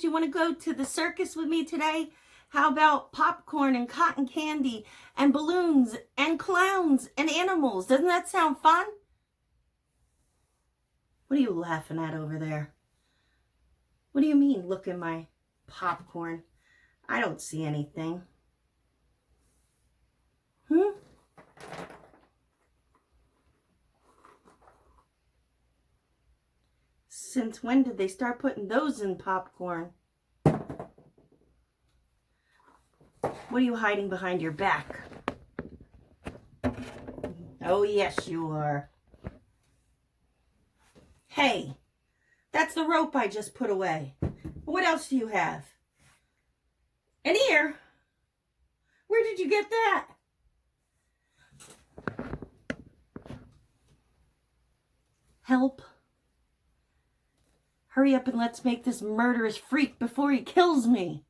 You want to go to the circus with me today? How about popcorn and cotton candy and balloons and clowns and animals? Doesn't that sound fun? What are you laughing at over there? What do you mean, look at my popcorn? I don't see anything. Since when did they start putting those in popcorn? What are you hiding behind your back? Oh, yes, you are. Hey, that's the rope I just put away. What else do you have? An ear? Where did you get that? Help. Hurry up and let's make this murderous freak before he kills me.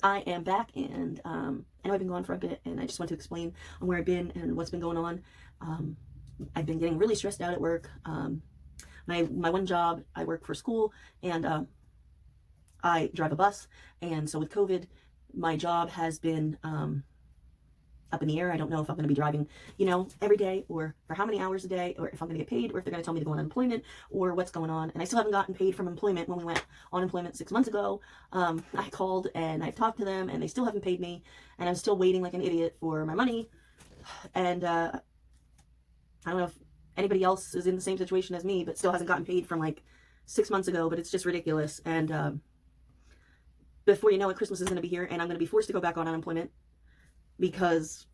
I am back, and I know I've been gone for a bit, and I just want to explain on where I've been and what's been going on. I've been getting really stressed out at work. My one job, I work for school, and I drive a bus, and so with COVID, my job has been up in the air. I don't know if I'm going to be driving, every day, or for how many hours a day, or if I'm going to get paid, or if they're going to tell me to go on unemployment, or what's going on. And I still haven't gotten paid from employment. When we went on employment 6 months ago, I called and I've talked to them, and they still haven't paid me, and I'm still waiting like an idiot for my money. And I don't know if anybody else is in the same situation as me, but still hasn't gotten paid from like 6 months ago, but it's just ridiculous. And before you know it, Christmas is going to be here, and I'm going to be forced to go back on unemployment, because,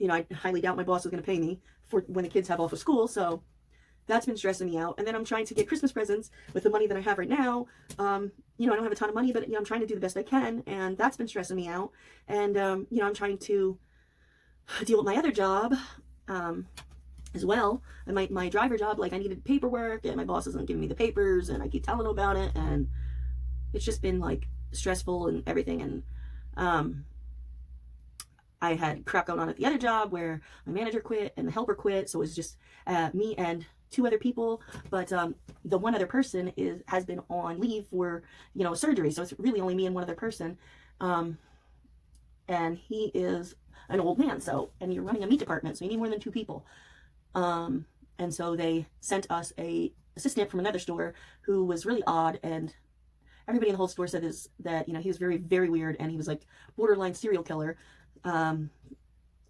I highly doubt my boss is going to pay me for when the kids have off of school. So that's been stressing me out. And then I'm trying to get Christmas presents with the money that I have right now. I don't have a ton of money, but, I'm trying to do the best I can. And that's been stressing me out. And, I'm trying to deal with my other job as well. And my driver job, like, I needed paperwork, and my boss isn't giving me the papers, and I keep telling him about it. And it's just been, like, stressful and everything. And, I had crap going on at the other job where my manager quit and the helper quit. So it was just me and 2 other people. But the one other person has been on leave for, surgery. So it's really only me and one other person. And he is an old man. And you're running a meat department, so you need more than 2 people. And so they sent us a assistant from another store who was really odd, and everybody in the whole store said that he was very, very weird, and he was like borderline serial killer.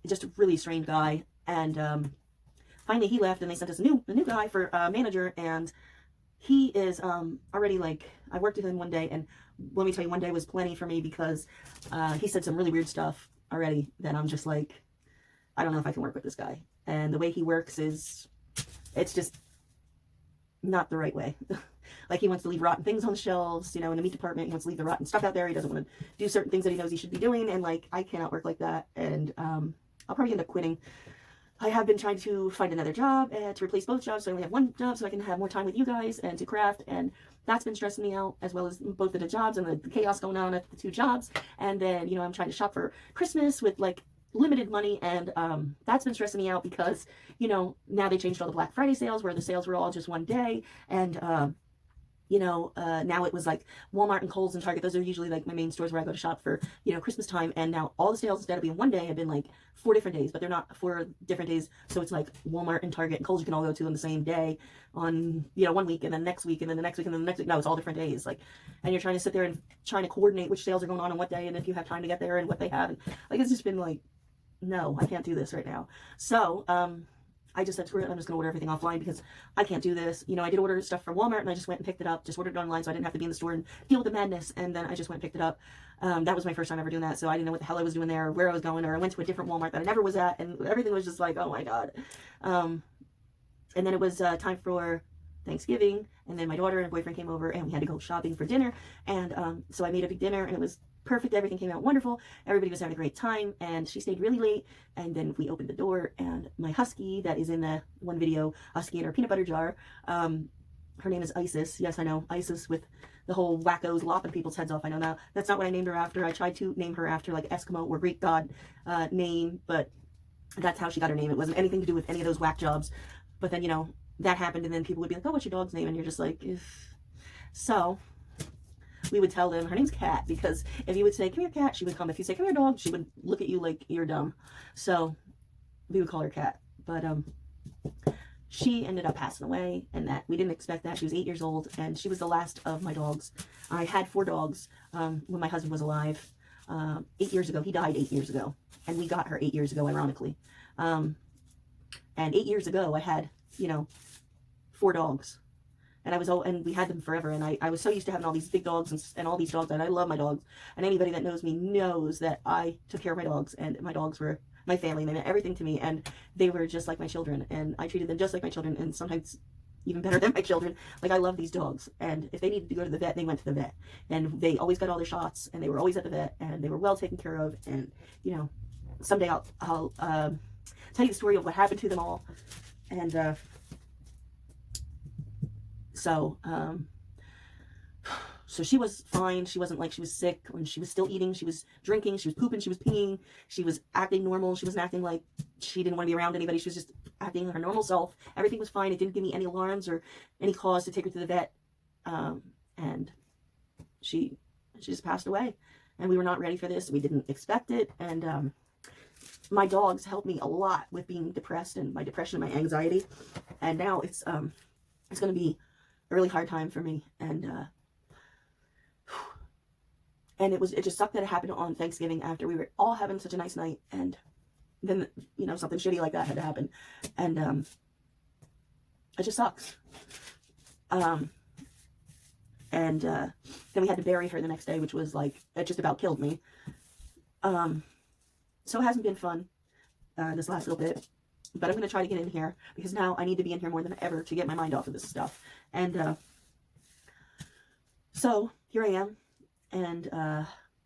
Just a really strange guy. And finally he left, and they sent us a new guy for manager, and he is already, like, I worked with him one day, and let me tell you, one day was plenty for me, because he said some really weird stuff already that I'm just like, I don't know if I can work with this guy. And the way he works it's just not the right way. Like, he wants to leave rotten things on the shelves, in the meat department. He wants to leave the rotten stuff out there. He doesn't want to do certain things that he knows he should be doing. And, like, I cannot work like that. And I'll probably end up quitting. I have been trying to find another job to replace both jobs, so I only have one job, so I can have more time with you guys and to craft. And that's been stressing me out, as well as both of the jobs and the chaos going on at the 2 jobs. And then, I'm trying to shop for Christmas with, like, limited money, and that's been stressing me out, because now they changed all the Black Friday sales, where the sales were all just one day. And now it was like Walmart and Kohl's and Target. Those are usually like my main stores where I go to shop for, Christmas time. And now all the sales, instead of being one day, have been like 4 different days, but they're not 4 different days. So it's like Walmart and Target and Kohl's you can all go to on the same day on, one week, and then next week, and then the next week, and then the next week. No, it's all different days. Like, and you're trying to sit there and trying to coordinate which sales are going on what day, and if you have time to get there, and what they have. And, like, it's just been like, no, I can't do this right now. So, I just said, screw it, I'm just going to order everything offline, because I can't do this. I did order stuff from Walmart, and I just went and picked it up, just ordered it online, so I didn't have to be in the store and deal with the madness. And then I just went and picked it up. That was my first time ever doing that, so I didn't know what the hell I was doing there, or where I was going, or I went to a different Walmart that I never was at, and everything was just like, oh my God. And then it was time for Thanksgiving, and then my daughter and boyfriend came over, and we had to go shopping for dinner. And so I made a big dinner, and it was perfect. Everything came out wonderful. Everybody was having a great time, and she stayed really late. And then we opened the door, and my husky that is in the one video, Husky in her peanut butter jar, her name is Isis. Yes, I know, Isis, with the whole wackos lopping people's heads off. I know now. That's not what I named her after. I tried to name her after like Eskimo or Greek god name, but that's how she got her name. It wasn't anything to do with any of those whack jobs. But then, that happened, and then people would be like, oh, what's your dog's name? And you're just like, ugh. So we would tell them her name's Cat, because if you would say, come here, Cat, she would come. If you say, come here, dog, she would look at you like you're dumb. So we would call her Cat. But she ended up passing away, and that we didn't expect that. She was 8 years old, and she was the last of my dogs. I had 4 dogs when my husband was alive 8 years ago. He died 8 years ago, and we got her 8 years ago, ironically. And 8 years ago, I had, 4 dogs. And we had them forever, and I was so used to having all these big dogs and all these dogs, and I love my dogs. And anybody that knows me knows that I took care of my dogs, and my dogs were my family, and they meant everything to me, and they were just like my children, and I treated them just like my children, and sometimes even better than my children. Like, I love these dogs, and if they needed to go to the vet, they went to the vet, and they always got all their shots, and they were always at the vet, and they were well taken care of. And someday I'll tell you the story of what happened to them all. And so she was fine. She wasn't like she was sick. When she was still eating, she was drinking, she was pooping, she was peeing, she was acting normal. She wasn't acting like she didn't want to be around anybody. She was just acting her normal self. Everything was fine. It didn't give me any alarms or any cause to take her to the vet. And she just passed away. And we were not ready for this. We didn't expect it. And my dogs helped me a lot with being depressed and my depression and my anxiety. And now it's going to be a really hard time for me. And it just sucked that it happened on Thanksgiving after we were all having such a nice night, and then something shitty like that had to happen, and it just sucks. And then we had to bury her the next day, which was like, it just about killed me. So it hasn't been fun this last little bit, but I'm going to try to get in here, because now I need to be in here more than ever to get my mind off of this stuff. And so here I am. And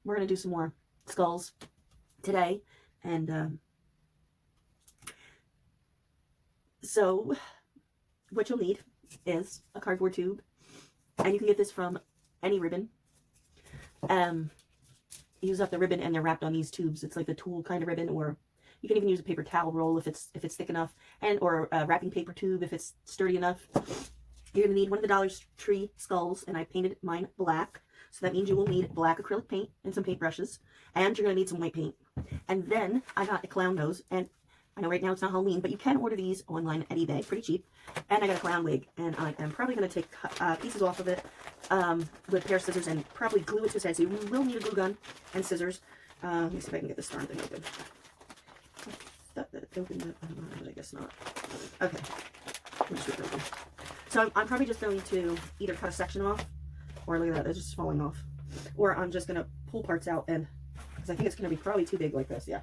we're going to do some more skulls today. And so what you'll need is a cardboard tube. And you can get this from any ribbon. Use up the ribbon, and they're wrapped on these tubes. It's like the tulle kind of ribbon, or you can even use a paper towel roll if it's thick enough, or a wrapping paper tube if it's sturdy enough. You're going to need one of the Dollar Tree skulls, and I painted mine black. So that means you will need black acrylic paint and some paintbrushes, and you're going to need some white paint. And then I got a clown nose, and I know right now it's not Halloween, but you can order these online at eBay, pretty cheap. And I got a clown wig, and I am probably going to take pieces off of it with a pair of scissors and probably glue it to his head. So you will need a glue gun and scissors. Let me see if I can get this darn thing open. I thought that it opened, but I guess not. Okay, let's rip it open. So I'm probably just going to either cut a section off, or look at that, it's just falling off. Or I'm just going to pull parts out, and because I think it's going to be probably too big like this. Yeah,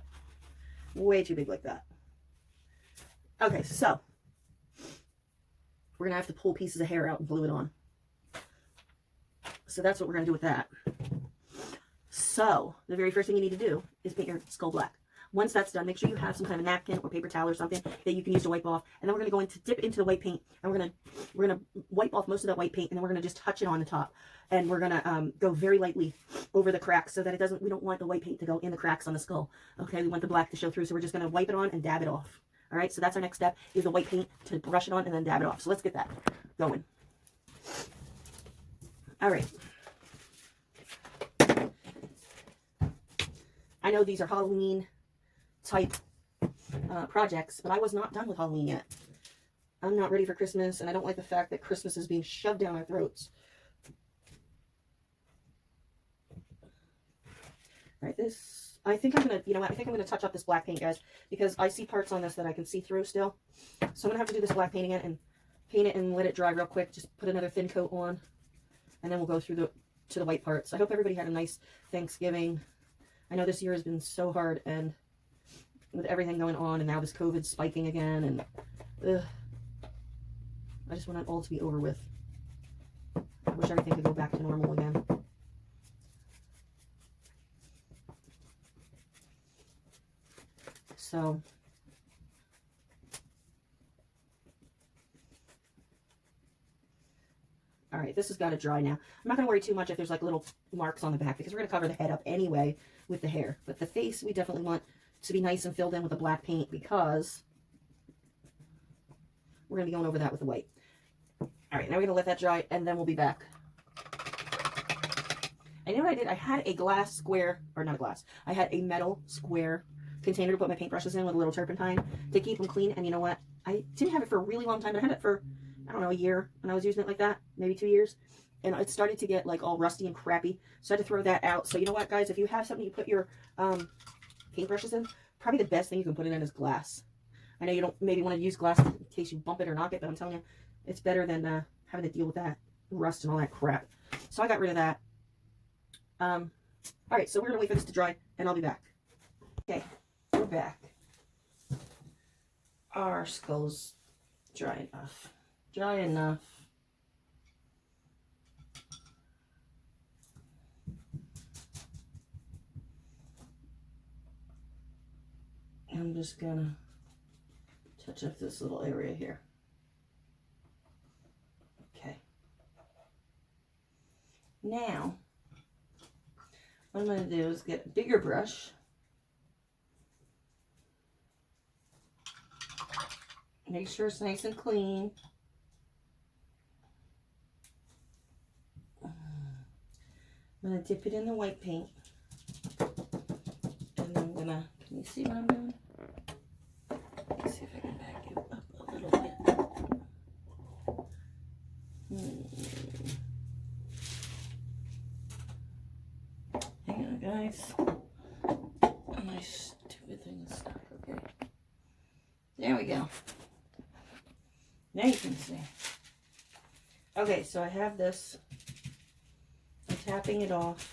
way too big like that. Okay, so we're going to have to pull pieces of hair out and glue it on. So that's what we're going to do with that. So the very first thing you need to do is paint your skull black. Once that's done, make sure you have some kind of napkin or paper towel or something that you can use to wipe off. And then we're going to dip into the white paint, and we're going to wipe off most of that white paint, and then we're going to just touch it on the top. And we're going to go very lightly over the cracks so that it doesn't, we don't want the white paint to go in the cracks on the skull. Okay, we want the black to show through, so we're just going to wipe it on and dab it off. All right, so that's our next step, is the white paint, to brush it on and then dab it off. So let's get that going. All right. I know these are Halloween type projects, but I was not done with Halloween yet. I'm not ready for Christmas, and I don't like the fact that Christmas is being shoved down our throats. All right, this, I think I'm gonna, you know what, I think I'm gonna touch up this black paint, guys, because I see parts on this that I can see through still. So I'm gonna have to do this black paint again and paint it and let it dry real quick. Just put another thin coat on, and then we'll go through to the white parts. I hope everybody had a nice Thanksgiving. I know this year has been so hard, and with everything going on, and now this COVID spiking again, and I just want it all to be over with. I wish everything could go back to normal again. So, all right, this has got to dry now. I'm not going to worry too much if there's like little marks on the back, because we're going to cover the head up anyway with the hair. But the face, we definitely want to be nice and filled in with the black paint, because we're going to be going over that with the white. All right, now we're going to let that dry, and then we'll be back. I know what I did. I had a glass square, or not a glass. I had a metal square container to put my paintbrushes in with a little turpentine to keep them clean. And you know what? I didn't have it for a really long time, but I had it for, I don't know, a year when I was using it like that, maybe 2 years. And it started to get like all rusty and crappy. So I had to throw that out. So you know what, guys? If you have something you put your paintbrushes in, probably the best thing you can put it in is glass. I know you don't maybe want to use glass in case you bump it or knock it, but I'm telling you, it's better than having to deal with that rust and all that crap. So I got rid of that. All right, so we're gonna wait for this to dry, and I'll be back. Okay, we're back. Our skull's dry enough. Dry enough. I'm just gonna touch up this little area here. Okay. Now, what I'm going to do is get a bigger brush. Make sure it's nice and clean. I'm going to dip it in the white paint. And I'm going to, can you see what I'm doing? Let's see if I can back you up a little bit. Hang on, guys. My stupid thing is stuck. Okay. There we go. Now you can see. Okay, so I have this. I'm tapping it off.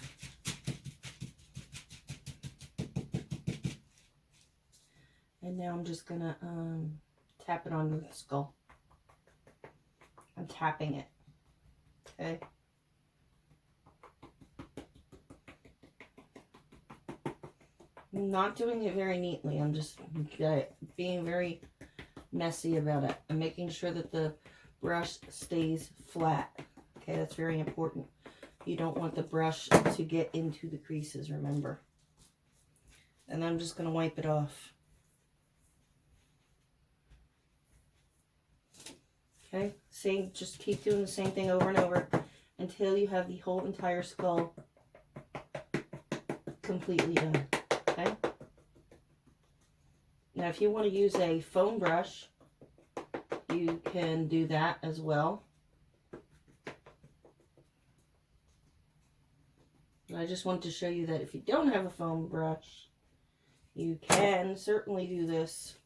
And now I'm just gonna tap it onto the skull. I'm tapping it. Okay. I'm not doing it very neatly. I'm just being very messy about it. I'm making sure that the brush stays flat. Okay, that's very important. You don't want the brush to get into the creases, remember. And I'm just going to wipe it off. Okay, just keep doing the same thing over and over until you have the whole entire skull completely done. Okay. Now, if you want to use a foam brush, you can do that as well. I just want to show you that if you don't have a foam brush, you can certainly do this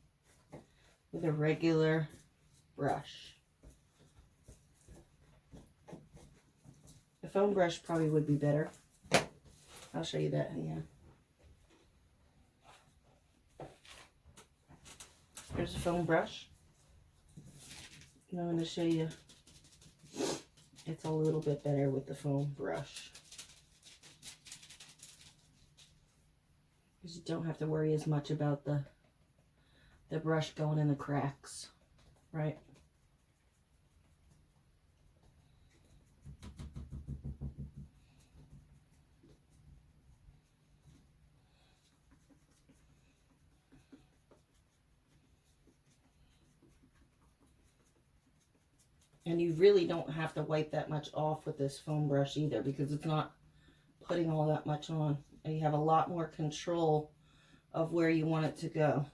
with a regular brush. A foam brush probably would be better. I'll show you that, yeah. Here's a foam brush. And I'm going to show you it's a little bit better with the foam brush. Because you don't have to worry as much about the brush going in the cracks, right? And you really don't have to wipe that much off with this foam brush either, because it's not putting all that much on. And you have a lot more control of where you want it to go.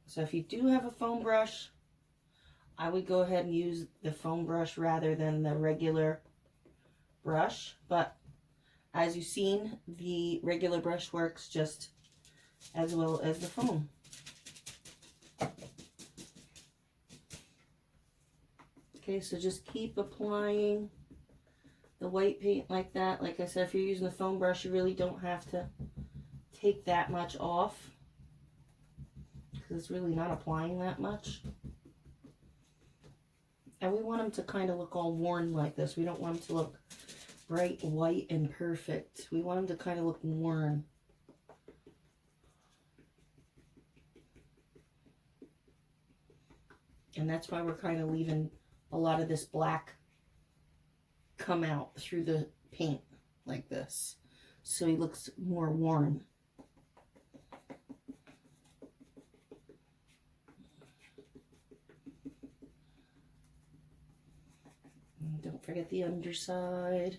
So if you do have a foam brush, I would go ahead and use the foam brush rather than the regular brush. But as you've seen, the regular brush works just as well as the foam. Okay, so just keep applying the white paint like that. Like I said, if you're using the foam brush, you really don't have to take that much off, because it's really not applying that much. And we want them to kind of look all worn like this. We don't want them to look bright white and perfect. We want them to kind of look worn. And that's why we're kind of leaving a lot of this black come out through the paint like this, so he looks more worn. And don't forget the underside.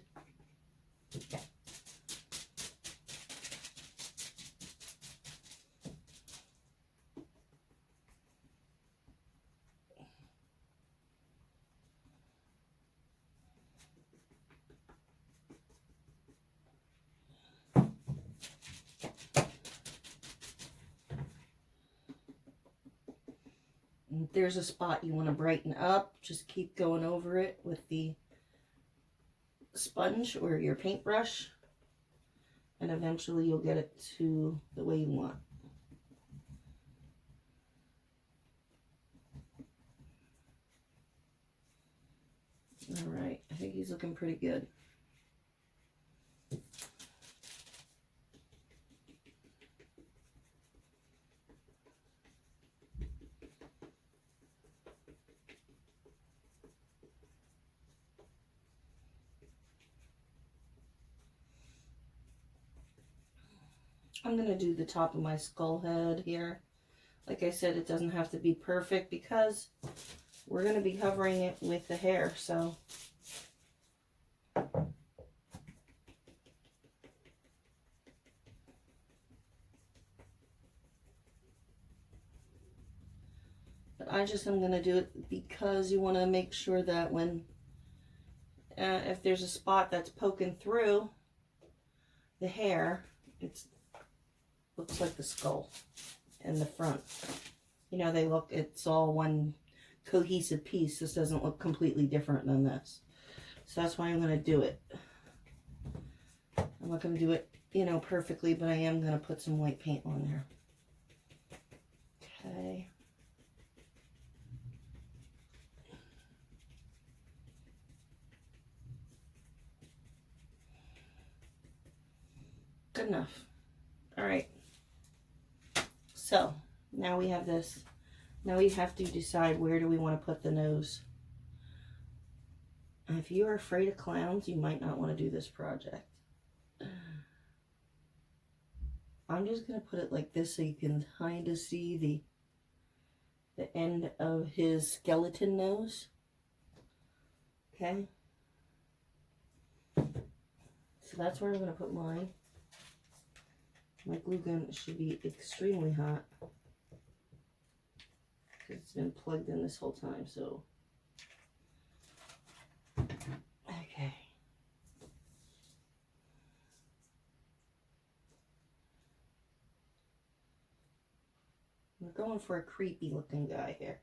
If there's a spot you want to brighten up, just keep going over it with the sponge or your paintbrush, and eventually you'll get it to the way you want. All right, I think he's looking pretty good. I'm going to do the top of my skull head here. Like I said, it doesn't have to be perfect because we're going to be covering it with the hair, so. But I just am going to do it because you want to make sure that when, if there's a spot that's poking through the hair, it's looks like the skull in the front. You know, they look, it's all one cohesive piece. This doesn't look completely different than this. So that's why I'm going to do it. I'm not going to do it, you know, perfectly, but I am going to put some white paint on there. Okay. Good enough. All right. So now we have this. Now we have to decide where do we want to put the nose. And if you are afraid of clowns, you might not want to do this project. I'm just going to put it like this so you can kind of see the end of his skeleton nose. Okay. So that's where I'm going to put mine. My glue gun should be extremely hot because it's been plugged in this whole time, so. Okay. We're going for a creepy looking guy here.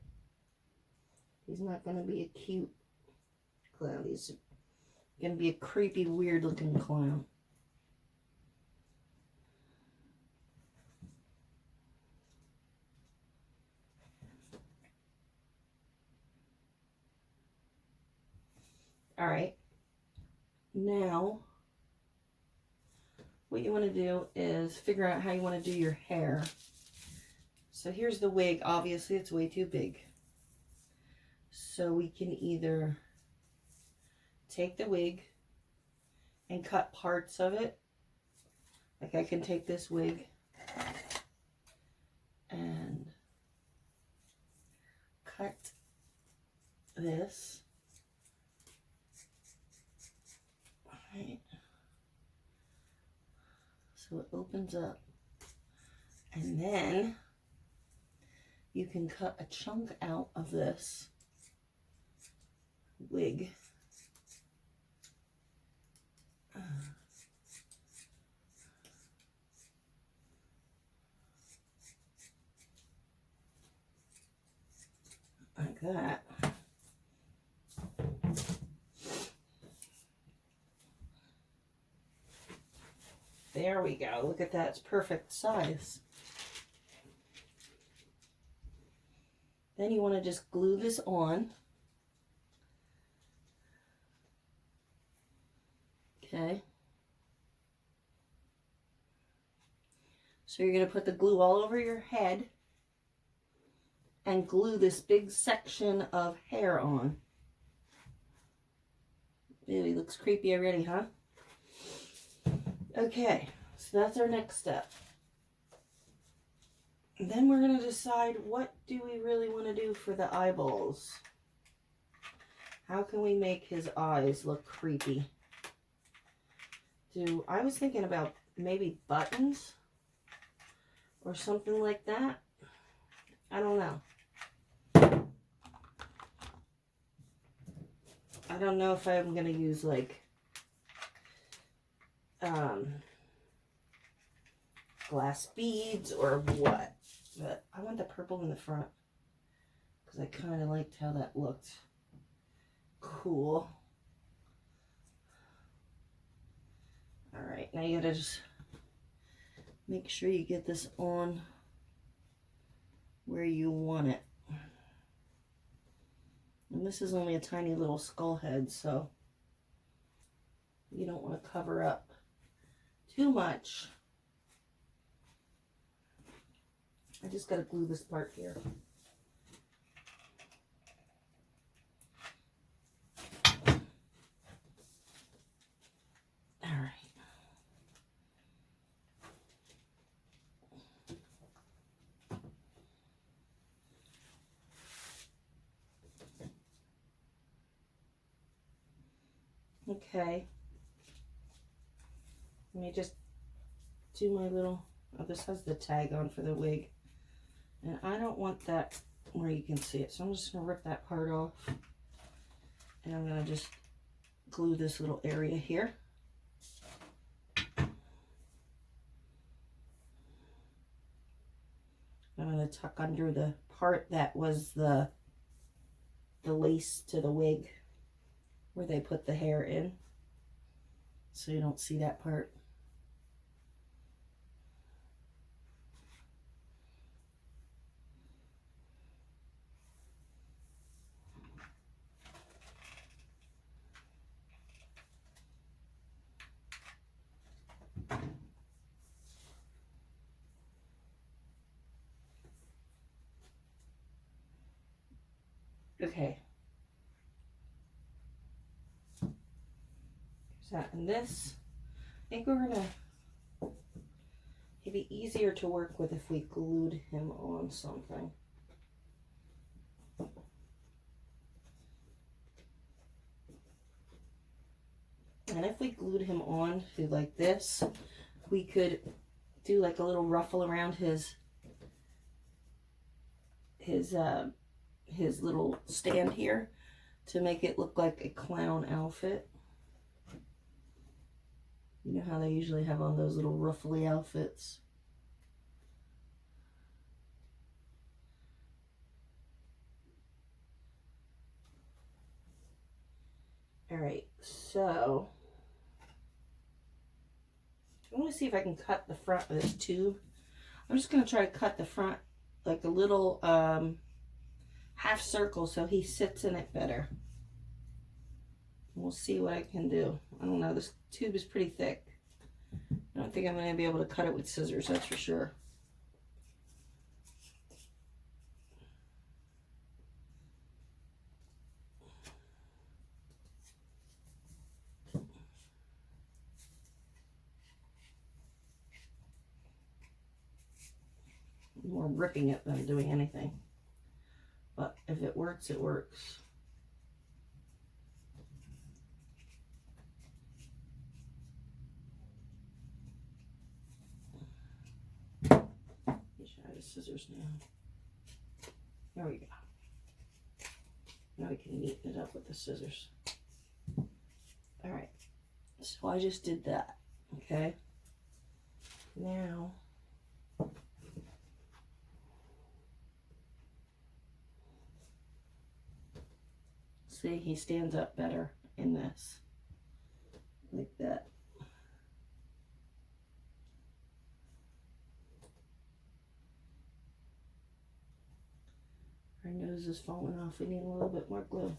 He's not going to be a cute clown. He's going to be a creepy, weird looking clown. All right, now what you want to do is figure out how you want to do your hair. So here's the wig. Obviously, it's way too big. So we can either take the wig and cut parts of it. Like I can take this wig and cut this. Right. So it opens up, and then you can cut a chunk out of this wig. Like that. There we go. Look at that. It's perfect size. Then you want to just glue this on. Okay. So you're going to put the glue all over your head and glue this big section of hair on. Really looks creepy already, huh? Okay, so that's our next step. And then we're going to decide what do we really want to do for the eyeballs. How can we make his eyes look creepy? I was thinking about maybe buttons or something like that. I don't know. I don't know if I'm going to use like glass beads or what. But I want the purple in the front because I kind of liked how that looked cool. All right, now you gotta just make sure you get this on where you want it. And this is only a tiny little skull head, so you don't want to cover up too much. I just gotta glue this part here. All right. Okay. Let me just do my little, oh, this has the tag on for the wig. And I don't want that where you can see it. So I'm just going to rip that part off. And I'm going to just glue this little area here. I'm going to tuck under the part that was the lace to the wig where they put the hair in. So you don't see that part. Okay. There's that and this. I think we're gonna, it'd be easier to work with if we glued him on something. And if we glued him on to like this, we could do like a little ruffle around his little stand here to make it look like a clown outfit. You know how they usually have on those little ruffly outfits. All right, so I want to see if I can cut the front of this tube. I'm just going to try to cut the front like a little half circle so he sits in it better. We'll see what I can do. I don't know, this tube is pretty thick. I don't think I'm going to be able to cut it with scissors, that's for sure. More ripping it than doing anything. But if it works, it works. Try the scissors now. There we go. Now we can neaten it up with the scissors. All right. So I just did that. Okay. Now see, he stands up better in this. Like that. Our nose is falling off. We need a little bit more glue.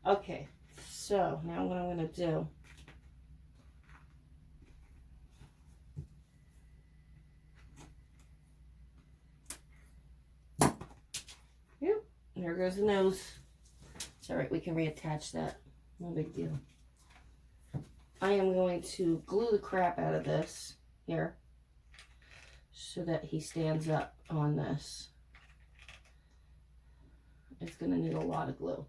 Okay, so now what I'm going to do, there goes the nose. It's all right, we can reattach that. No big deal. I am going to glue the crap out of this here so that he stands up on this. It's going to need a lot of glue.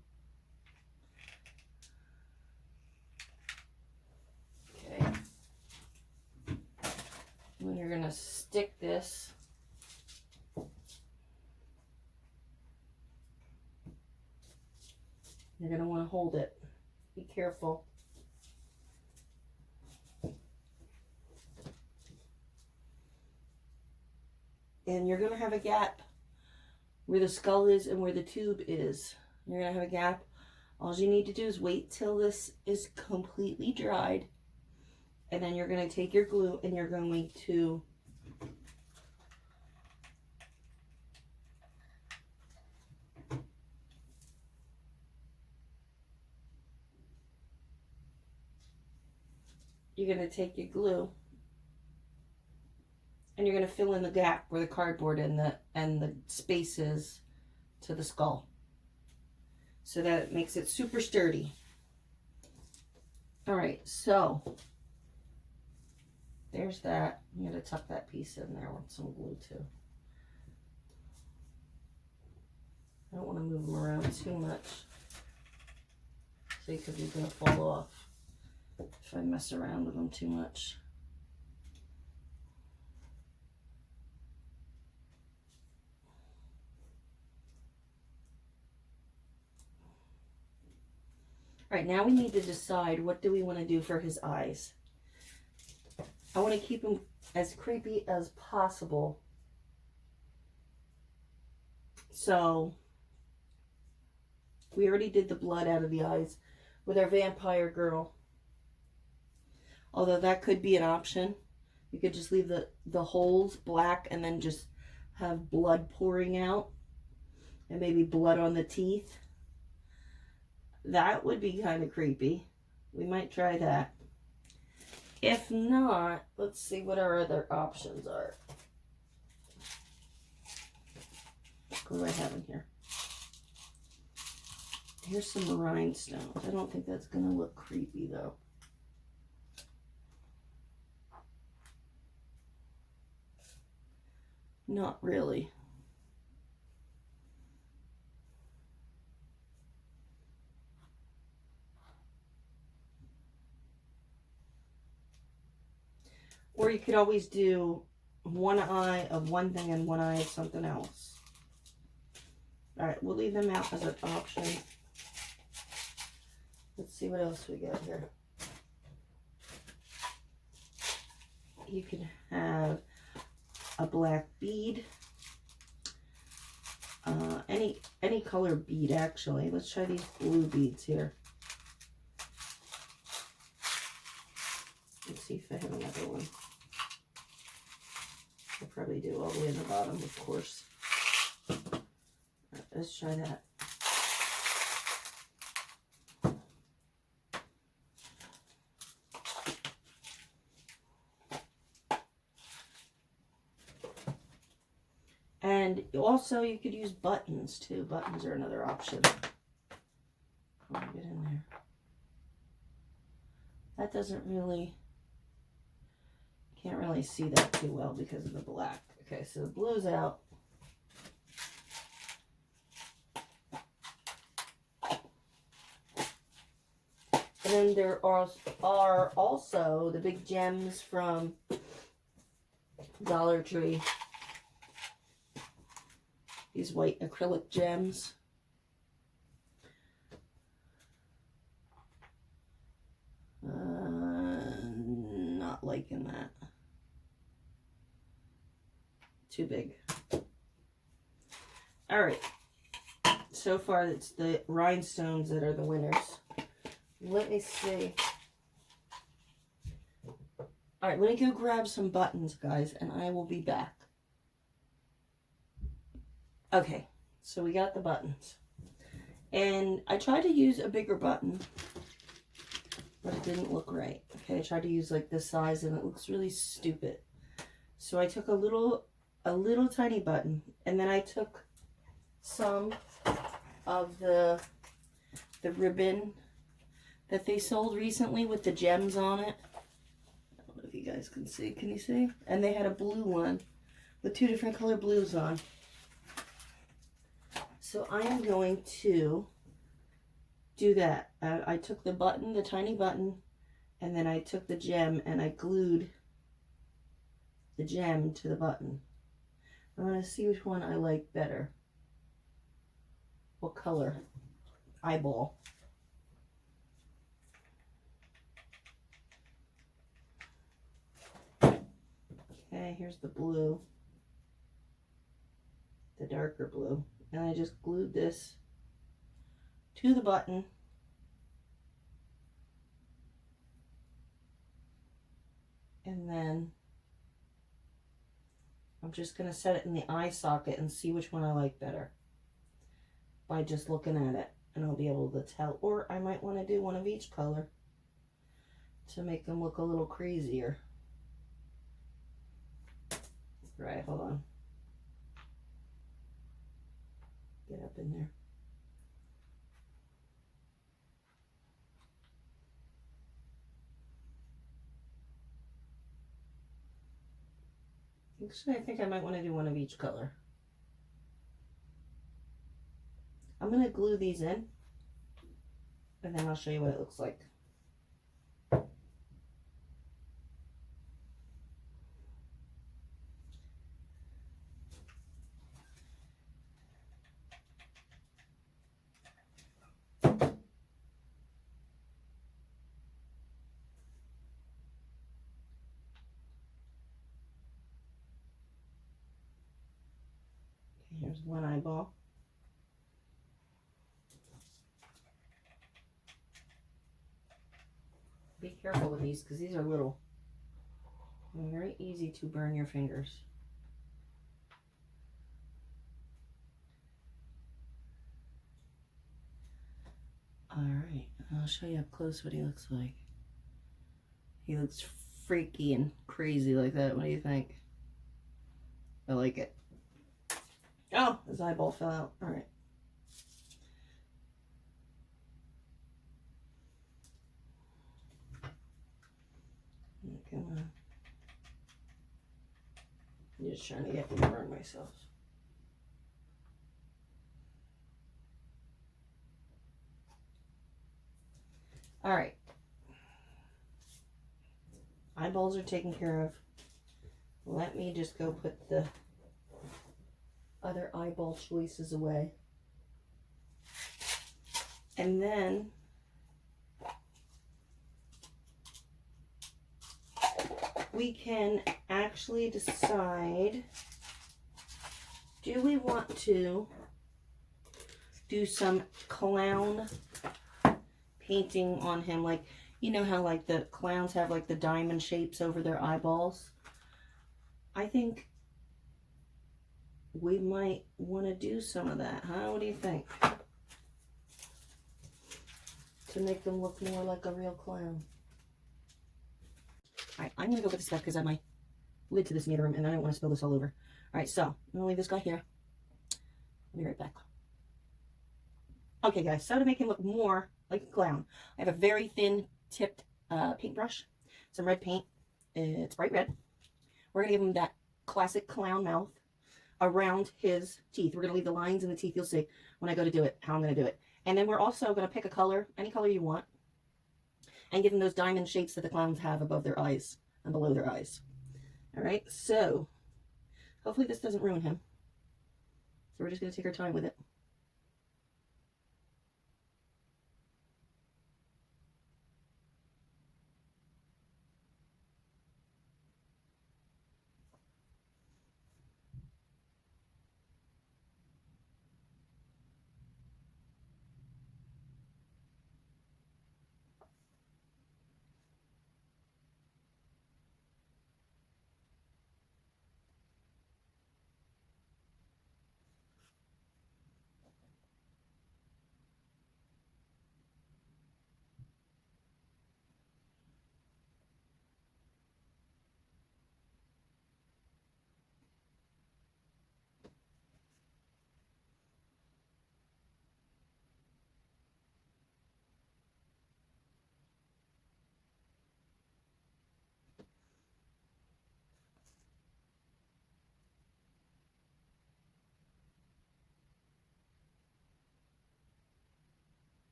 And you're going to stick this you're going to want to hold it. Be careful. And you're going to have a gap where the skull is and where the tube is. You're going to have a gap. All you need to do is wait till this is completely dried. And then you're going to take your glue and you're going to take your glue and you're going to fill in the gap where the cardboard and the space is to the skull, so that it makes it super sturdy. All right, so there's that. I'm going to tuck that piece in there with some glue too. I don't want to move them around too much, see, because he's going to fall off if I mess around with them too much. All right, now we need to decide what do we want to do for his eyes. I want to keep him as creepy as possible. So we already did the blood out of the eyes with our vampire girl. Although that could be an option. You could just leave the holes black and then just have blood pouring out. And maybe blood on the teeth. That would be kind of creepy. We might try that. If not, let's see what our other options are. What do I have in here? Here's some rhinestones. I don't think that's going to look creepy though. Not really. Or you could always do one eye of one thing and one eye of something else. All right, we'll leave them out as an option. Let's see what else we got here. You can have a black bead. Any color bead, actually. Let's try these blue beads here. Let's see if I have another one. I probably do, all the way in the bottom, of course. All right, let's try that. And also you could use buttons too. Buttons are another option. Let me get in there. That doesn't really, can't really see that too well because of the black. Okay, so the blue's out. And then there are also the big gems from Dollar Tree. These white acrylic gems. Not liking that. Too big. All right. So far, it's the rhinestones that are the winners. Let me see. All right, let me go grab some buttons, guys, and I will be back. Okay, so we got the buttons. And I tried to use a bigger button, but it didn't look right. Okay, I tried to use like this size and it looks really stupid. So I took a little tiny button, and then I took some of the ribbon that they sold recently with the gems on it. I don't know if you guys can see. Can you see? And they had a blue one with two different color blues on. So I am going to do that. I took the button, the tiny button, and then I took the gem and I glued the gem to the button. I'm going to see which one I like better. What color? Eyeball. Okay, here's the blue. The darker blue. And I just glued this to the button. And then I'm just going to set it in the eye socket and see which one I like better by just looking at it, and I'll be able to tell. Or I might want to do one of each color to make them look a little crazier. Right, hold on. Get up in there. Actually, I think I might want to do one of each color. I'm going to glue these in, and then I'll show you what it looks like. Here's one eyeball. Be careful with these because these are little. And very easy to burn your fingers. Alright, I'll show you up close what he looks like. He looks freaky and crazy like that. What do you think? I like it. Oh, his eyeball fell out. Alright. Come on. I'm just trying to get me to burn myself. Alright. Eyeballs are taken care of. Let me just go put the other eyeball choices away. And then we can actually decide, do we want to do some clown painting on him? Like, you know how like the clowns have like the diamond shapes over their eyeballs? I think we might want to do some of that, huh? What do you think? To make them look more like a real clown. Alright, I'm going to go with this stuff because I have my lid to this in the other room and I don't want to spill this all over. Alright, so I'm going to leave this guy here. I'll be right back. Okay guys, so to make him look more like a clown, I have a very thin tipped paintbrush, some red paint. It's bright red. We're going to give him that classic clown mouth around his teeth. We're going to leave the lines in the teeth. You'll see when I go to do it how I'm going to do it. And then we're also going to pick a color, any color you want, and give them those diamond shapes that the clowns have above their eyes and below their eyes. Alright, so hopefully this doesn't ruin him. So we're just going to take our time with it.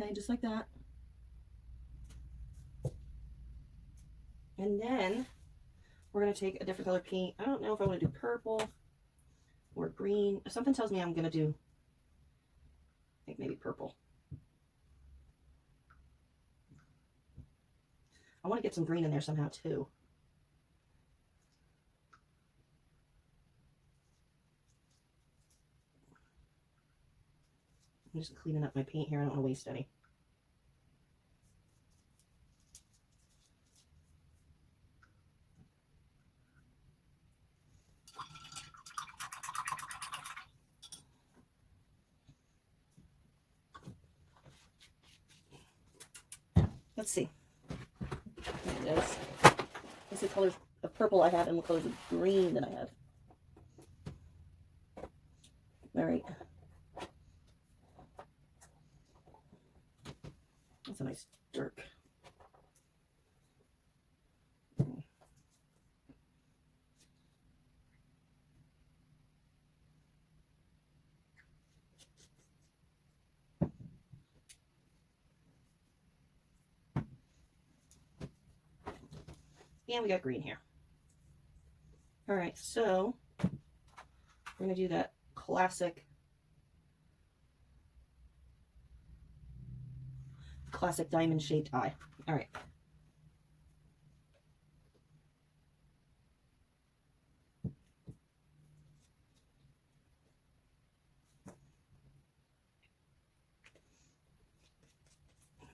Okay, just like that. And then we're going to take a different color paint. I don't know if I want to do purple or green. Something tells me I'm going to do, I think maybe purple. I want to get some green in there somehow too. I'm just cleaning up my paint here. I don't want to waste any. Let's see. Let's see what colors of purple I have and what colors of green that I have. All right. That's a nice dark. And we got green here. All right, so we're going to do that classic diamond shaped eye. All right.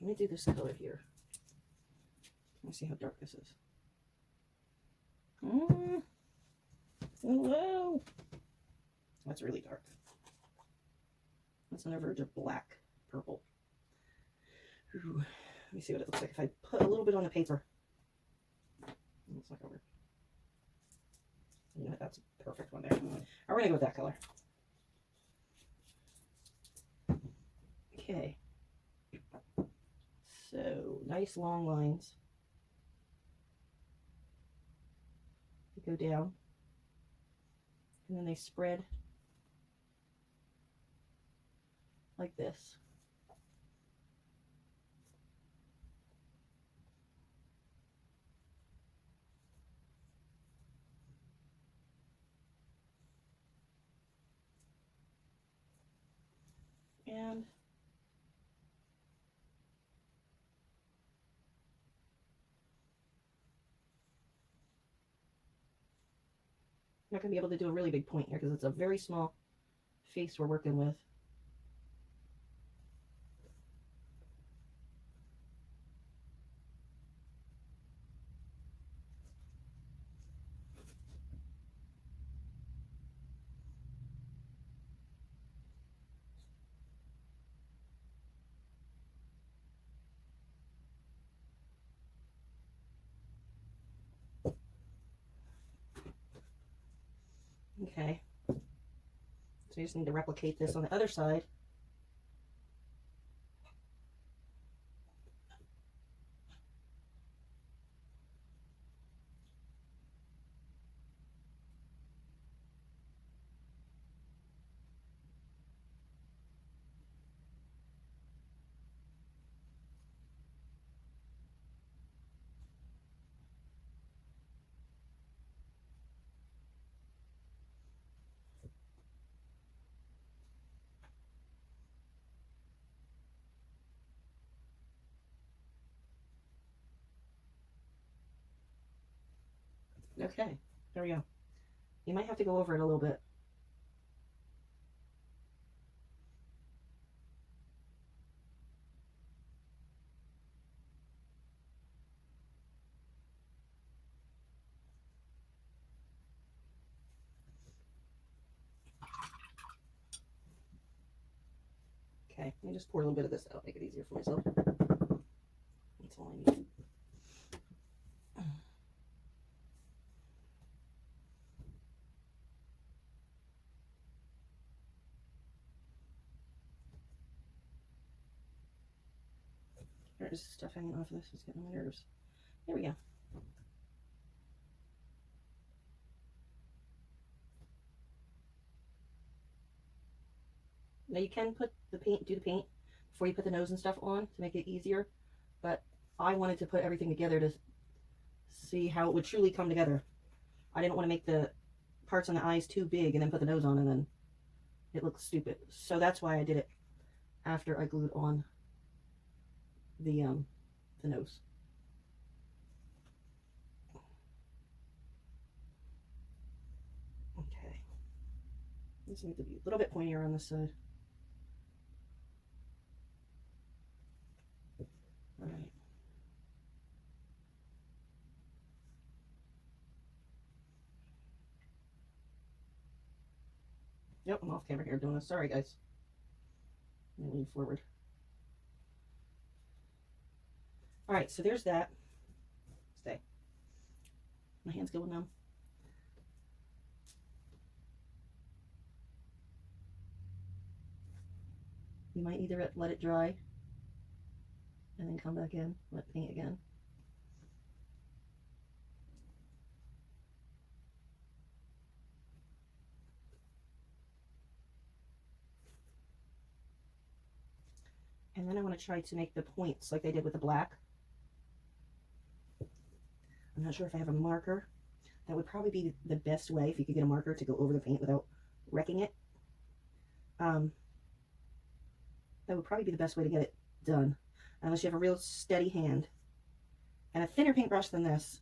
Let me do this color here. Let me see how dark this is. Whoa. That's really dark. That's on the verge of black, purple. Ooh. Let me see what it looks like if I put a little bit on the paper. It's not over. Yeah, that's a perfect one there. All right, we're gonna go with that color. Okay. So nice long lines. They go down, and then they spread like this. And I'm not going to be able to do a really big point here because it's a very small face we're working with. Okay, so I just need to replicate this on the other side. Okay, there we go. You might have to go over it a little bit. Okay, let me just pour a little bit of this out, make it easier for myself. That's all I need. There's stuff hanging off of this, it's getting on my nerves. There we go. Now you can put the paint, do the paint before you put the nose and stuff on to make it easier. But I wanted to put everything together to see how it would truly come together. I didn't want to make the parts on the eyes too big and then put the nose on and then it looks stupid. So that's why I did it after I glued on the nose. Okay. This needs to be a little bit pointier on this side. All right. Yep, I'm off camera here doing this. Sorry, guys. Let me lean forward. All right, so there's that. Stay. My hand's going numb. You might either let it dry and then come back in, let paint again. And then I want to try to make the points like I did with the black. I'm not sure if I have a marker. That would probably be the best way, if you could get a marker to go over the paint without wrecking it. That would probably be the best way to get it done. Unless you have a real steady hand. And a thinner paintbrush than this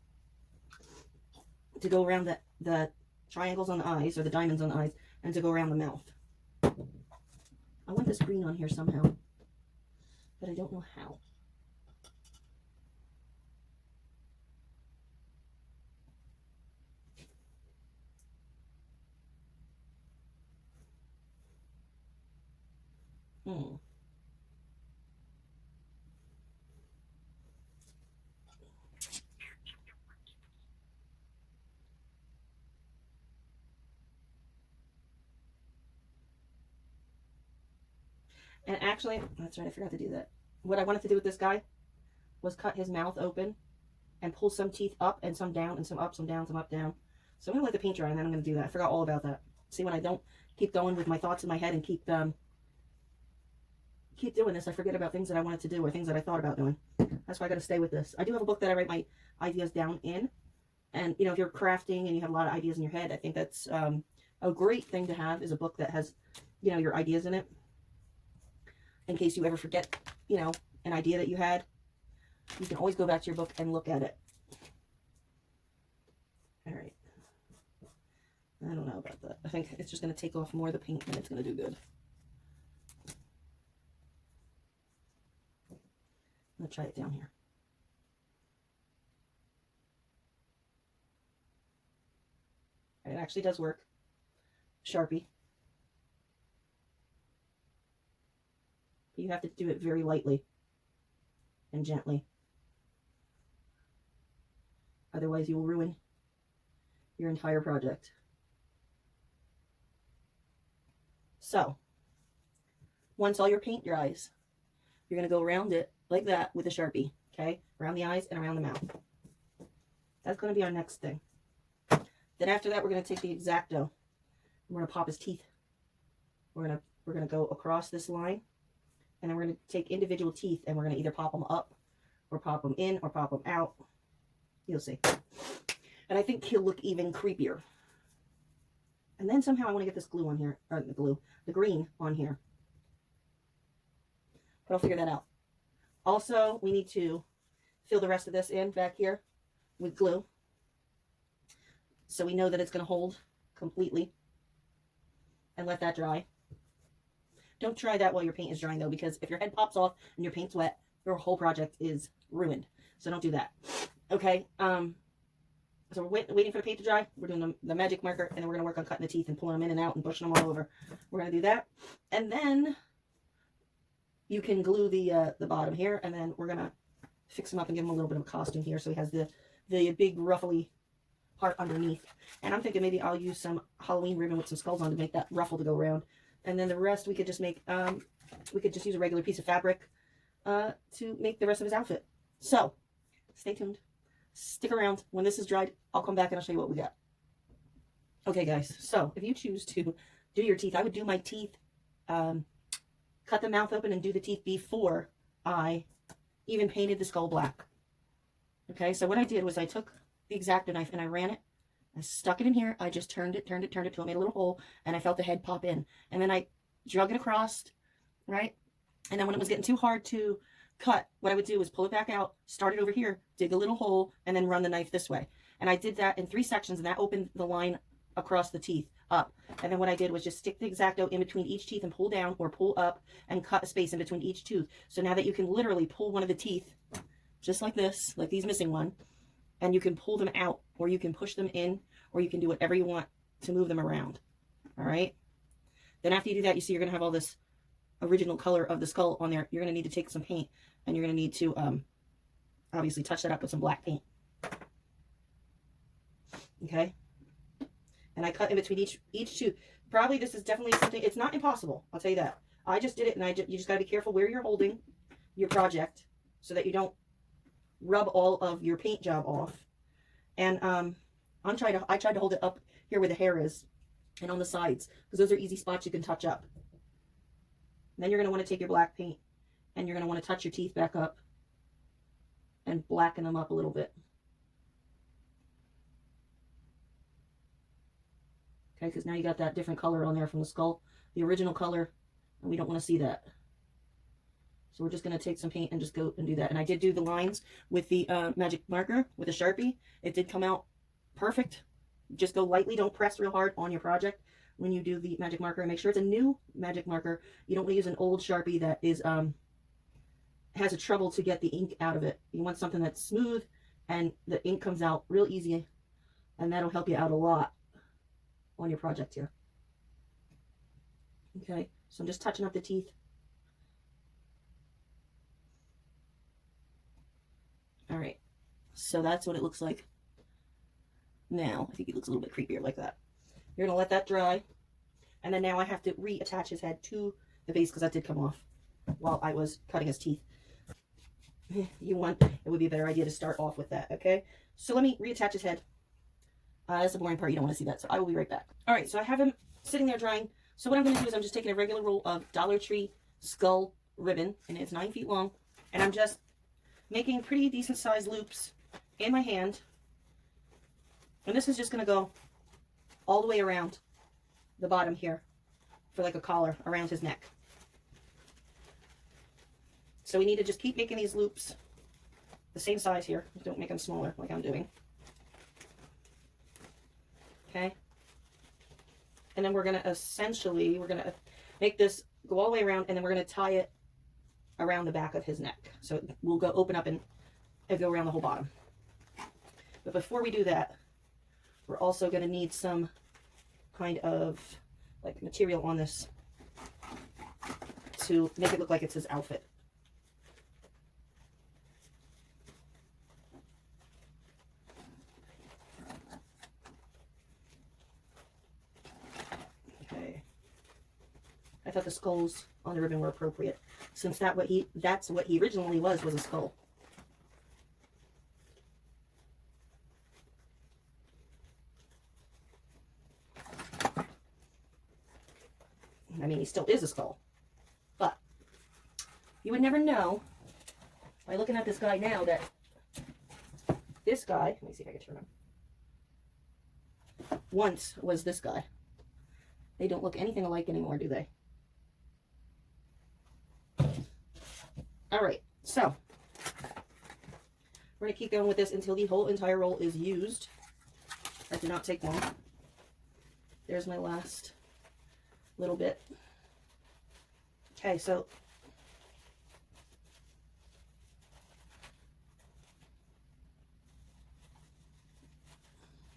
to go around the triangles on the eyes, or the diamonds on the eyes, and to go around the mouth. I want this green on here somehow, but I don't know how. And actually, that's right, I forgot to do that. What I wanted to do with this guy was cut his mouth open and pull some teeth up and some down and some up, some down, some up, down. So I'm going to let the paint dry and then I'm going to do that. I forgot all about that. See, when I don't keep going with my thoughts in my head and keep doing this, I forget about things that I wanted to do or things that I thought about doing. That's why I got to stay with this. I do have a book that I write my ideas down in. And, you know, if you're crafting and you have a lot of ideas in your head, I think that's a great thing to have, is a book that has, you know, your ideas in it. In case you ever forget, you know, an idea that you had, you can always go back to your book and look at it. All right. I don't know about that. I think it's just going to take off more of the paint and it's going to do good. I'm going to try it down here. It actually does work. Sharpie. But you have to do it very lightly and gently. Otherwise you will ruin your entire project. So, once all your paint dries, you're going to go around it like that with a Sharpie, okay? Around the eyes and around the mouth. That's going to be our next thing. Then after that, we're going to take the X-Acto. We're going to pop his teeth. We're going to go across this line. And then we're going to take individual teeth and we're going to either pop them up or pop them in or pop them out. You'll see. And I think he'll look even creepier. And then somehow I want to get this glue on here, or the green on here. But I'll figure that out. Also, we need to fill the rest of this in back here with glue. So we know that it's going to hold completely. And let that dry. Don't try that while your paint is drying though, because if your head pops off and your paint's wet, your whole project is ruined. So don't do that. Okay. So we're waiting for the paint to dry. We're doing the magic marker, and then we're going to work on cutting the teeth and pulling them in and out and pushing them all over. We're going to do that. And then you can glue the bottom here, and then we're going to fix him up and give him a little bit of a costume here. So he has the big ruffly part underneath. And I'm thinking maybe I'll use some Halloween ribbon with some skulls on to make that ruffle to go around. And then the rest we could just make, we could just use a regular piece of fabric to make the rest of his outfit. So, stay tuned. Stick around. When this is dried, I'll come back and I'll show you what we got. Okay, guys. So, if you choose to do your teeth, I would do my teeth cut the mouth open and do the teeth before I even painted the skull black. Okay, so what I did was I took the X-Acto knife and I ran it. I stuck it in here. I just turned it till it made a little hole, and I felt the head pop in. And then I drug it across, right? And then when it was getting too hard to cut, what I would do is pull it back out, start it over here, dig a little hole, and then run the knife this way. And I did that in 3 sections, and that opened the line across the teeth up. And then what I did was just stick the X-Acto in between each teeth and pull down or pull up and cut a space in between each tooth. So now that you can literally pull one of the teeth, just like this, like these missing one, and you can pull them out, or you can push them in, or you can do whatever you want to move them around. All right. Then after you do that, you see you're going to have all this original color of the skull on there. You're going to need to take some paint, and you're going to need to obviously touch that up with some black paint. Okay. And I cut in between each tooth. Probably this is definitely something, it's not impossible. I'll tell you that. I just did it, and you just got to be careful where you're holding your project so that you don't rub all of your paint job off. And I tried to hold it up here where the hair is and on the sides, because those are easy spots you can touch up. And then you're going to want to take your black paint, and you're going to want to touch your teeth back up and blacken them up a little bit. Okay, because now you got that different color on there from the skull, the original color, and we don't want to see that. So we're just going to take some paint and just go and do that. And I did do the lines with the magic marker, with a Sharpie. It did come out perfect. Just go lightly. Don't press real hard on your project when you do the magic marker. And make sure it's a new magic marker. You don't want to use an old Sharpie that is has a trouble to get the ink out of it. You want something that's smooth and the ink comes out real easy. And that'll help you out a lot on your project here. Okay, so I'm just touching up the teeth. All right, so that's what it looks like now. I think he looks a little bit creepier like that. You're gonna let that dry, and then now I have to reattach his head to the base because that did come off while I was cutting his teeth. It would be a better idea to start off with that. Okay, so let me reattach his head. That's the boring part. You don't want to see that, so I will be right back. All right, so I have him sitting there drying. So what I'm going to do is I'm just taking a regular roll of Dollar Tree skull ribbon, and it's 9 feet long, and I'm just making pretty decent sized loops in my hand. And this is just going to go all the way around the bottom here for like a collar around his neck. So we need to just keep making these loops the same size here. Don't make them smaller like I'm doing. Okay. And then we're going to make this go all the way around, and then we're going to tie it around the back of his neck. So we'll go open up and go around the whole bottom. But before we do that, we're also going to need some kind of like material on this to make it look like it's his outfit. Okay. I thought the skulls on the ribbon were appropriate, since that's what he originally was a skull. I mean, he still is a skull, but you would never know by looking at this guy now that this guy, let me see if I can turn him, once was this guy. They don't look anything alike anymore, do they? All right, so we're going to keep going with this until the whole entire roll is used. That did not take long. There's my last little bit. Okay, so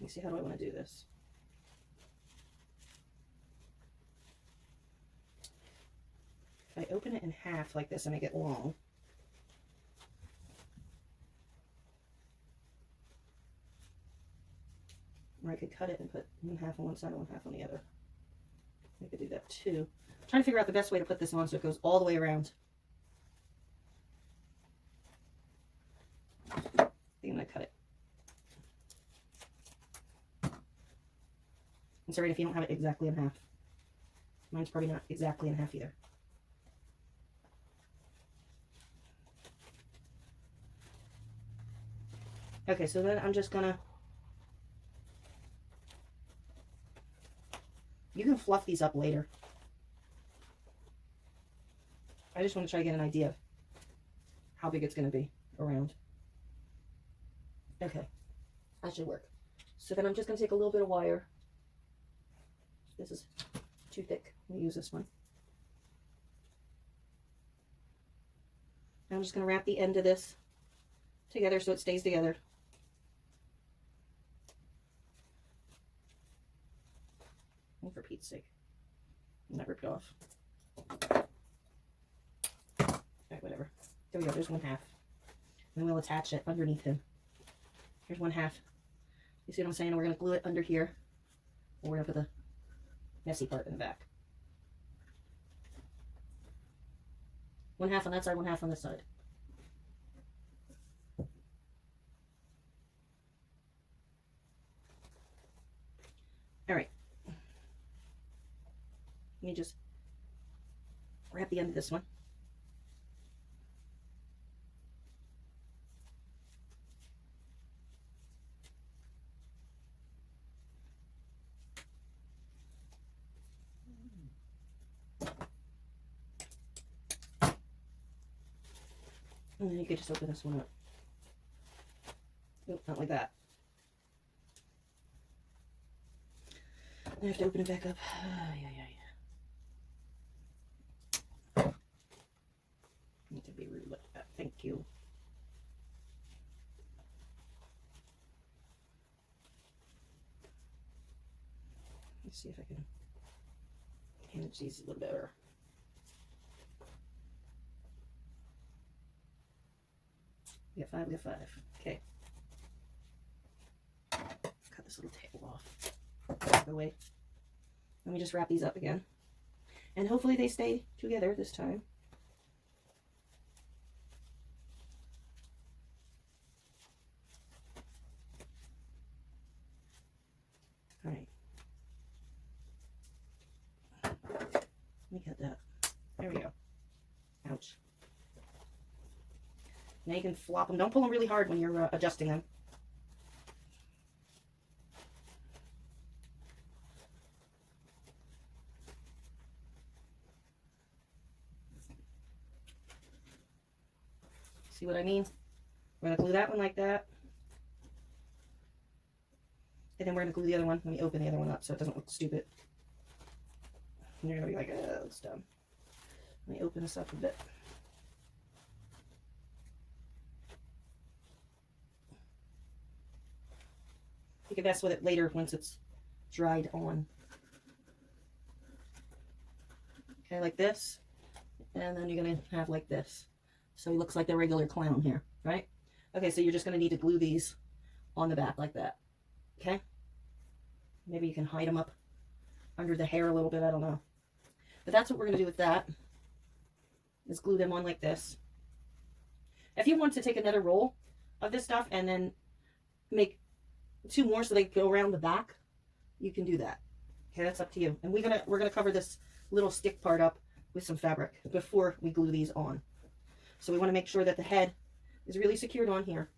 let me see, how do I want to do this? If I open it in half like this and make it long, or I could cut it and put one half on one side and one half on the other. I could do that too. I'm trying to figure out the best way to put this on so it goes all the way around. I think I'm going to cut it. I'm sorry if you don't have it exactly in half. Mine's probably not exactly in half either. Okay, so then I'm just gonna, you can fluff these up later. I just want to try to get an idea of how big it's going to be around. Okay, that should work. So then I'm just going to take a little bit of wire. This is too thick. I'm going to use this one. And I'm just going to wrap the end of this together so it stays together. And for Pete's sake, I'm not ripped off. Alright, whatever. There we go, there's one half. And then we'll attach it underneath him. Here's one half. You see what I'm saying? We're going to glue it under here. And we're going to put the messy part in the back. One half on that side, one half on this side. Alright. Let me just wrap the end of this one. And then you could just open this one up. Nope, not like that. I have to open it back up. Need to be rude like that. Thank you. Let's see if I can manage these a little better. We got five, we got five. Okay. Cut this little tail off. Go away. Let me just wrap these up again. And hopefully they stay together this time. All right. Let me get that. There we go. Ouch. Now you can flop them. Don't pull them really hard when you're adjusting them. See what I mean? We're going to glue that one like that. And then we're going to glue the other one. Let me open the other one up so it doesn't look stupid. And you're going to be like, oh, that looks dumb. Let me open this up a bit. You can mess with it later once it's dried on. Okay, like this. And then you're going to have like this. So he looks like the regular clown here, right? Okay, so you're just going to need to glue these on the back like that. Okay? Maybe you can hide them up under the hair a little bit. I don't know. But that's what we're going to do with that. Is glue them on like this. If you want to take another roll of this stuff and then make two more so they go around the back, you can do that. Okay, that's up to you. And we're gonna cover this little stick part up with some fabric before we glue these on. So we want to make sure that the head is really secured on here.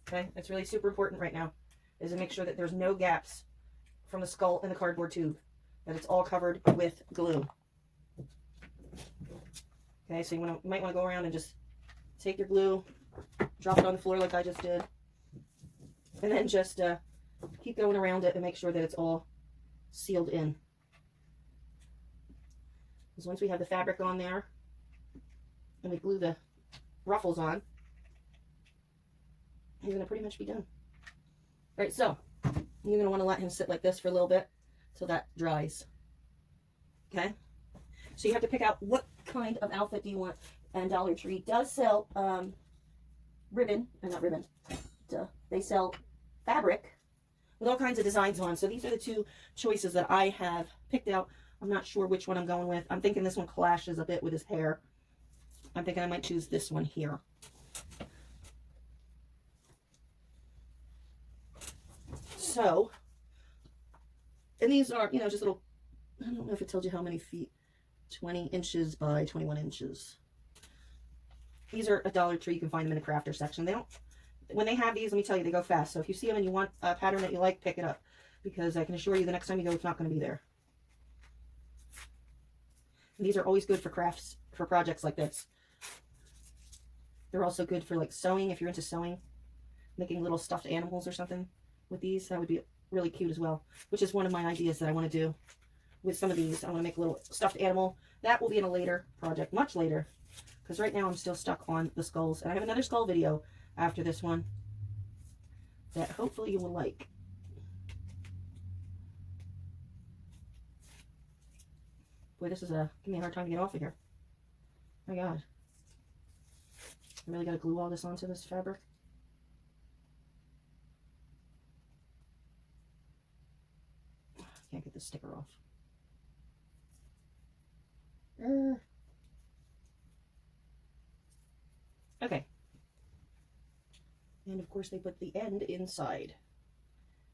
Okay, it's really super important right now, is to make sure that there's no gaps from the skull and the cardboard tube, that it's all covered with glue. Okay, so you might want to go around and just take your glue, drop it on the floor like I just did, and then just keep going around it and make sure that it's all sealed in. Because once we have the fabric on there and we glue the ruffles on, you're going to pretty much be done. All right, so you're going to want to let him sit like this for a little bit till that dries. Okay? So you have to pick out what kind of outfit do you want. And Dollar Tree does sell ribbon, not ribbon, they sell fabric with all kinds of designs on. So these are the two choices that I have picked out. I'm not sure which one I'm going with. I'm thinking this one clashes a bit with his hair. I'm thinking I might choose this one here. So, and these are, you know, just little, I don't know if it tells you how many feet, 20 inches by 21 inches. These are a Dollar Tree. You can find them in the crafter section. They don't, when they have these, let me tell you, they go fast. So if you see them and you want a pattern that you like, pick it up, because I can assure you the next time you go, it's not going to be there. And these are always good for crafts, for projects like this. They're also good for like sewing, if you're into sewing, making little stuffed animals or something with these. That would be really cute as well, which is one of my ideas that I want to do with some of these. I want to make a little stuffed animal. That will be in a later project, much later, because right now I'm still stuck on the skulls. And I have another skull video after this one that hopefully you will like. Boy, this is giving me a hard time to get off of here. Oh my God. I really got to glue all this onto this fabric. Can't get this sticker off. Okay. And of course they put the end inside.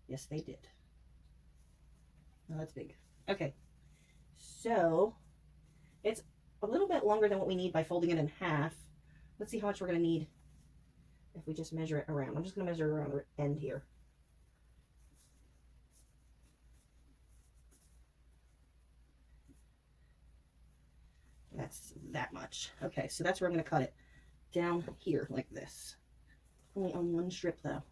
Yes, they did. Oh, that's big. Okay. So it's a little bit longer than what we need by folding it in half. Let's see how much we're going to need if we just measure it around. I'm just going to measure around the end here. That's that much. Okay, so that's where I'm going to cut it. Down here like this. Only on one strip though.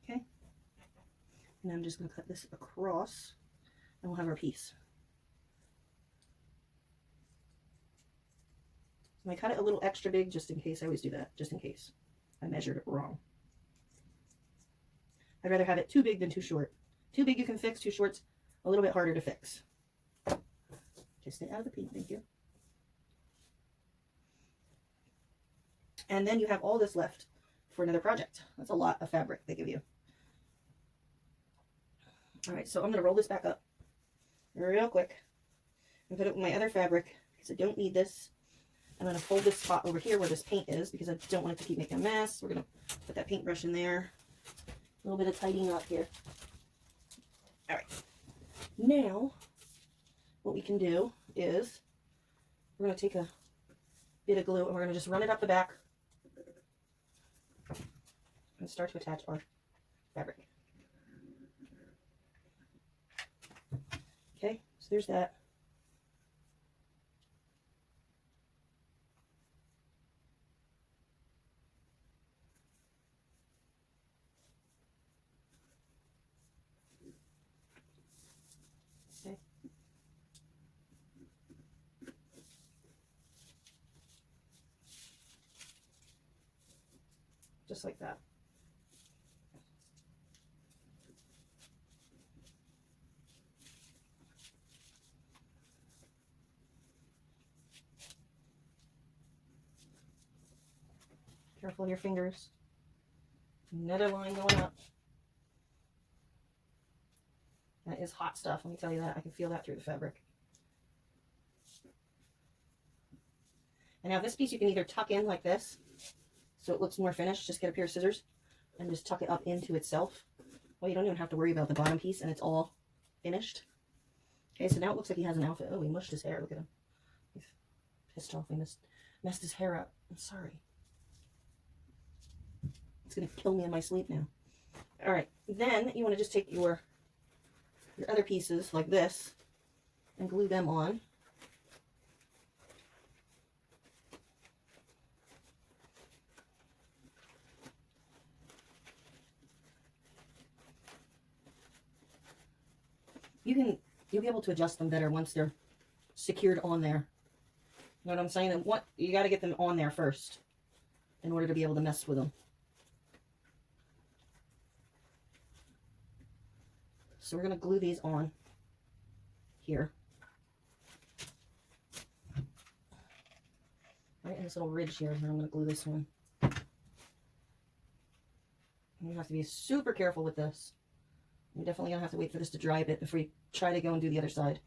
Okay. And I'm just going to cut this across and we'll have our piece. And I cut it a little extra big just in case. I always do that, just in case I measured it wrong. I'd rather have it too big than too short. Too big you can fix, too short's a little bit harder to fix. Just stay out of the paint, thank you. And then you have all this left for another project. That's a lot of fabric they give you. All right, so I'm going to roll this back up real quick and put it with my other fabric because I don't need this. I'm going to fold this spot over here where this paint is because I don't want it to keep making a mess. We're going to put that paintbrush in there. A little bit of tidying up here. All right. Now, what we can do is we're going to take a bit of glue and we're going to just run it up the back and start to attach our fabric. Okay, so there's that. Okay. Just like that. Careful of your fingers. Another line going up. That is hot stuff, let me tell you that. I can feel that through the fabric. And now this piece you can either tuck in like this, so it looks more finished. Just get a pair of scissors and just tuck it up into itself. Well, you don't even have to worry about the bottom piece, and it's all finished. Okay, so now it looks like he has an outfit. Oh, he mushed his hair. Look at him. He's pissed off. He messed his hair up. I'm sorry. It's going to kill me in my sleep now. All right, then you want to just take your other pieces like this and glue them on. You'll be able to adjust them better once they're secured on there. You know what I'm saying? And you got to get them on there first in order to be able to mess with them. So we're going to glue these on here. Right in this little ridge here, and I'm going to glue this one. You have to be super careful with this. You're definitely going to have to wait for this to dry a bit before you try to go and do the other side.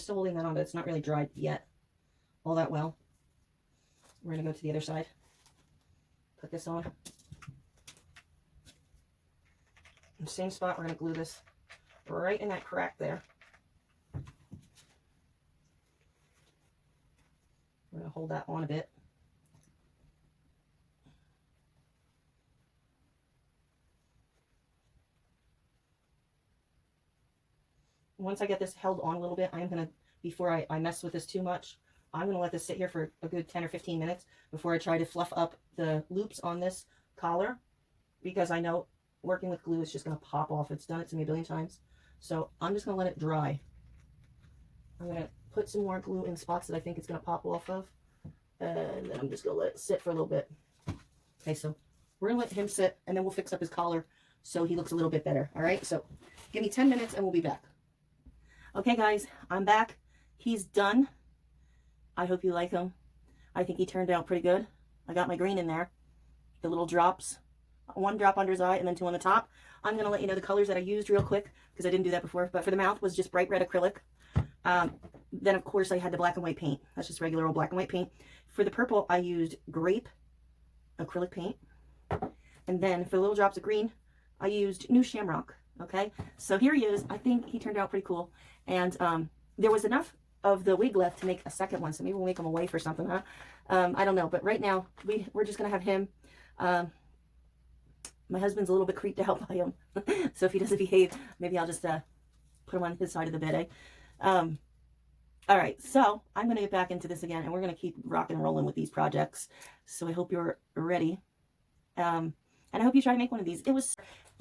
still holding that on, but it's not really dried yet all that well. We're going to go to the other side. Put this on. In the same spot, we're going to glue this right in that crack there. We're going to hold that on a bit. Once I get this held on a little bit, I'm going to, before I mess with this too much, I'm going to let this sit here for a good 10 or 15 minutes before I try to fluff up the loops on this collar, because I know working with glue is just going to pop off. It's done it to me a billion times. So I'm just going to let it dry. I'm going to put some more glue in spots that I think it's going to pop off of, and then I'm just going to let it sit for a little bit. Okay, so we're going to let him sit, and then we'll fix up his collar so he looks a little bit better. All right, so give me 10 minutes and we'll be back. Okay, guys, I'm back. He's done. I hope you like him. I think he turned out pretty good. I got my green in there. The little drops. One drop under his eye and then two on the top. I'm going to let you know the colors that I used real quick because I didn't do that before. But for the mouth was just bright red acrylic. Then, of course, I had the black and white paint. That's just regular old black and white paint. For the purple, I used grape acrylic paint. And then for the little drops of green, I used new shamrock. Okay, so here he is. I think he turned out pretty cool. And there was enough of the wig left to make a second one, so maybe we'll make him a waif or something, huh? I don't know, but right now we're just gonna have him. My husband's a little bit creeped out by him, so if he doesn't behave, maybe I'll just put him on his side of the bed, eh? All right, so I'm gonna get back into this again, and we're gonna keep rocking and rolling with these projects. So I hope you're ready, and I hope you try to make one of these.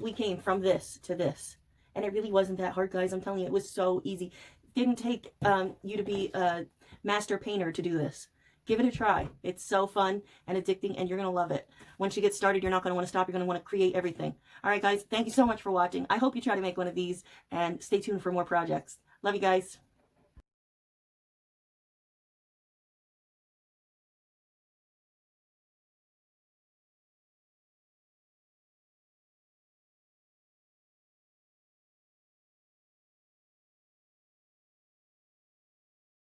We came from this to this, and it really wasn't that hard, guys. I'm telling you, it was so easy. It didn't take you to be a master painter to do this. Give it a try. It's so fun and addicting, and you're going to love it. Once you get started, you're not going to want to stop. You're going to want to create everything. All right, guys, thank you so much for watching. I hope you try to make one of these, and stay tuned for more projects. Love you guys.